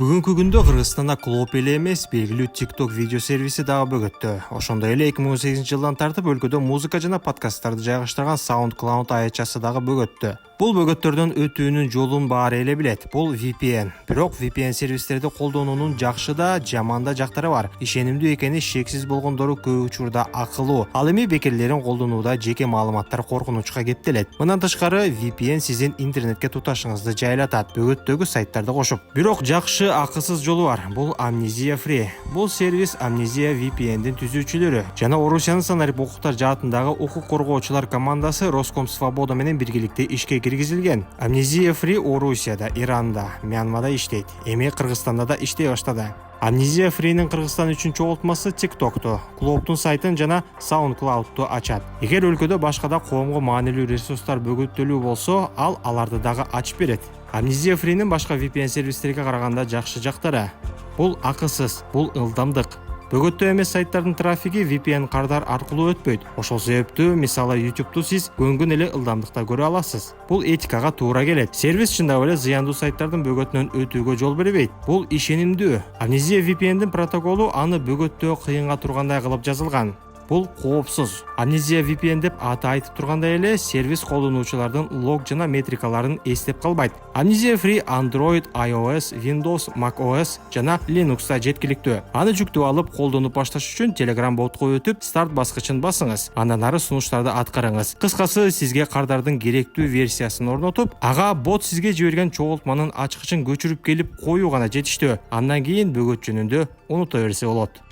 Бүгүнкү күндө Кыргызстанда Клоп эле эмес, белгилүү TikTok видео сервиси дагы бөгөттү. Ошондой эле 2018-жылдан тартып өлкөдө музыка жана подкасттарды жайгаштырган SoundCloud аячасы дагы бөгөттү. Бул бөгөттөрдөн өтүүнүн жолун баары эле билет. Бул VPN. Бирок VPN сервистерди колдонуунун жакшы да, жаман да жактары бар. Ишенимдүү экени шексиз болгондору көп учурда акылуу. Ал эми бекерлерин колдонууда жеке маалыматтар коркунучка кептелет. Мындан тышкары VPN сиздин интернетке туташыңызды жайлатат, бөгөттөгү сайттарды кошуп. Бирок жакшы акысыз жолу бар. Бул Amnesia Free. Бул сервис Amnesia VPN'дин түзүүчүлөрү жана Орусиянын санарип укуктар жаатындагы укук коргоочулар командасы Роскомсвобода менен биргеликте ишке киргизилген. Amnesia Free Орусияда, Иранда, Мьянмада иштейт. Эми Кыргызстанда да иштей баштады. Amnesia Free'нин Кыргызстан үчүн чогултмасы TikTok'ту, Клоптун сайтын жана SoundCloud'ту ачат. Эгер өлкөдө башка да коомго маанилүү ресурстар бөгөттөлүү болсо, ал аларды дагы ачып берет. Amnesia Free'нин башка VPN сервистерге караганда жакшы жактары: бул акысыз, бул ылдамдык. Бөгөттөө эмес сайттардын трафиги VPN кардар аркылуу өтпөйт. Ошол себептүү, мисалы YouTube'ту сиз көнгөн эле ылдамдыкта көрө аласыз. Бул этикага туура келет. Сервис чындап эле зыяндуу сайттардын бөгөтүнөн өтүүгө жол бербейт. Бул ишенимдүү. Amnesia VPN'дин протоколу аны бөгөттөө кыйынга тургандай кылып жазылган. Бул коопсуз. Amnesia VPN деп аты айтып тургандай эле, сервис колдонуучулардын лог жана метрикаларын эстеп калбайт. Amnesia Free Android, iOS, Windows, macOS жана Linux'та жеткиликтүү. Аны жүктөп алып, колдонуп башташ үчүн Telegram ботко өтүп, старт баскычын басыңыз. Андан ары сунуштарды аткарыңыз. Кыскасы, сизге кардардын керектүү версиясын орнотуп, ага бот сизге жиберген чогултманын ачкычын көчүрүп келип коюу гана жетиштүү. Андан кийин бөгөт жөнүндө унута берсе болот.